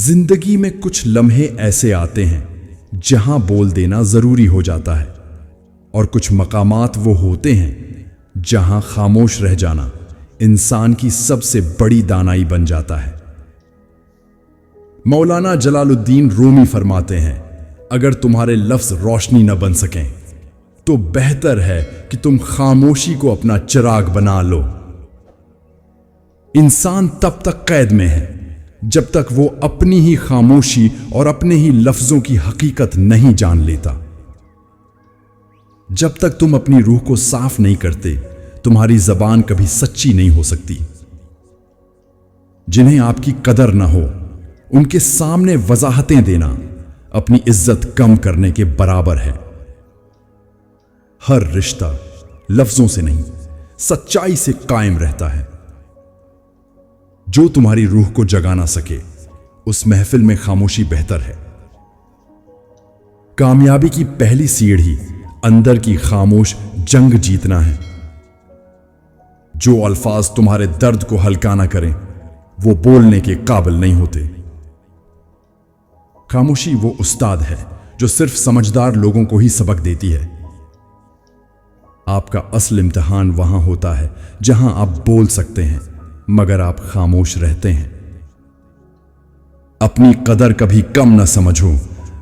زندگی میں کچھ لمحے ایسے آتے ہیں جہاں بول دینا ضروری ہو جاتا ہے، اور کچھ مقامات وہ ہوتے ہیں جہاں خاموش رہ جانا انسان کی سب سے بڑی دانائی بن جاتا ہے۔ مولانا جلال الدین رومی فرماتے ہیں، اگر تمہارے لفظ روشنی نہ بن سکیں تو بہتر ہے کہ تم خاموشی کو اپنا چراغ بنا لو۔ انسان تب تک قید میں ہے جب تک وہ اپنی ہی خاموشی اور اپنے ہی لفظوں کی حقیقت نہیں جان لیتا۔ جب تک تم اپنی روح کو صاف نہیں کرتے، تمہاری زبان کبھی سچی نہیں ہو سکتی۔ جنہیں آپ کی قدر نہ ہو، ان کے سامنے وضاحتیں دینا اپنی عزت کم کرنے کے برابر ہے۔ ہر رشتہ لفظوں سے نہیں، سچائی سے قائم رہتا ہے۔ جو تمہاری روح کو جگا نہ سکے، اس محفل میں خاموشی بہتر ہے۔ کامیابی کی پہلی سیڑھی اندر کی خاموش جنگ جیتنا ہے۔ جو الفاظ تمہارے درد کو ہلکا نہ کریں، وہ بولنے کے قابل نہیں ہوتے۔ خاموشی وہ استاد ہے جو صرف سمجھدار لوگوں کو ہی سبق دیتی ہے۔ آپ کا اصل امتحان وہاں ہوتا ہے جہاں آپ بول سکتے ہیں مگر آپ خاموش رہتے ہیں۔ اپنی قدر کبھی کم نہ سمجھو،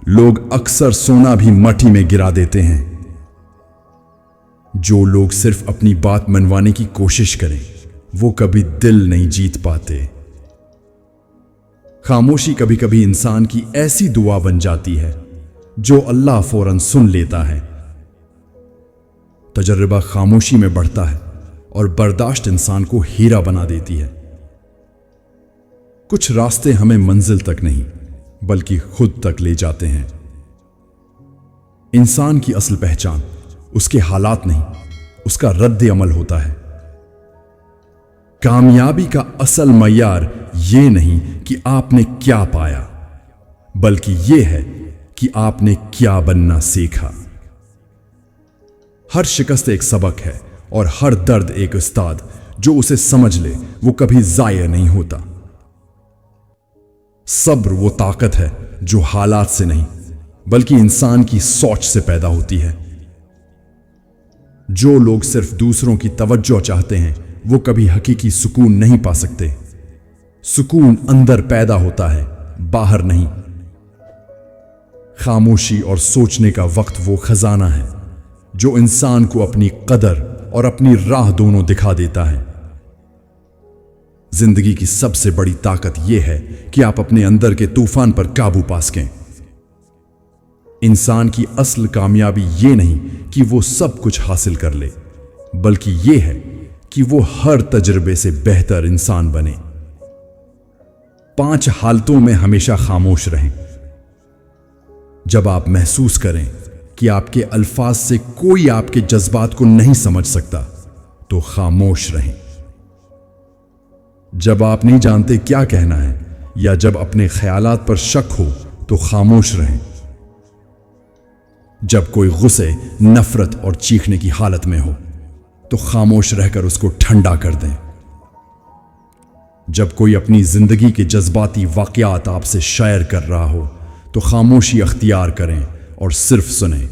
لوگ اکثر سونا بھی مٹی میں گرا دیتے ہیں۔ جو لوگ صرف اپنی بات منوانے کی کوشش کریں، وہ کبھی دل نہیں جیت پاتے۔ خاموشی کبھی کبھی انسان کی ایسی دعا بن جاتی ہے جو اللہ فوراً سن لیتا ہے۔ تجربہ خاموشی میں بڑھتا ہے اور برداشت انسان کو ہیرا بنا دیتی ہے۔ کچھ راستے ہمیں منزل تک نہیں بلکہ خود تک لے جاتے ہیں۔ انسان کی اصل پہچان اس کے حالات نہیں، اس کا رد عمل ہوتا ہے۔ کامیابی کا اصل معیار یہ نہیں کہ آپ نے کیا پایا، بلکہ یہ ہے کہ آپ نے کیا بننا سیکھا۔ ہر شکست ایک سبق ہے اور ہر درد ایک استاد جو اسے سمجھ لے وہ کبھی ضائع نہیں ہوتا۔ صبر وہ طاقت ہے جو حالات سے نہیں بلکہ انسان کی سوچ سے پیدا ہوتی ہے۔ جو لوگ صرف دوسروں کی توجہ چاہتے ہیں وہ کبھی حقیقی سکون نہیں پا سکتے۔ سکون اندر پیدا ہوتا ہے، باہر نہیں۔ خاموشی اور سوچنے کا وقت وہ خزانہ ہے جو انسان کو اپنی قدر اور اپنی راہ دونوں دکھا دیتا ہے۔ زندگی کی سب سے بڑی طاقت یہ ہے کہ آپ اپنے اندر کے طوفان پر قابو پا سکیں۔ انسان کی اصل کامیابی یہ نہیں کہ وہ سب کچھ حاصل کر لے، بلکہ یہ ہے کہ وہ ہر تجربے سے بہتر انسان بنے۔ 5 حالتوں میں ہمیشہ خاموش رہیں۔ جب آپ محسوس کریں کہ آپ کے الفاظ سے کوئی آپ کے جذبات کو نہیں سمجھ سکتا تو خاموش رہیں۔ جب آپ نہیں جانتے کیا کہنا ہے یا جب اپنے خیالات پر شک ہو تو خاموش رہیں۔ جب کوئی غصے، نفرت اور چیخنے کی حالت میں ہو تو خاموش رہ کر اس کو ٹھنڈا کر دیں۔ جب کوئی اپنی زندگی کے جذباتی واقعات آپ سے شیئر کر رہا ہو تو خاموشی اختیار کریں اور صرف سنیں۔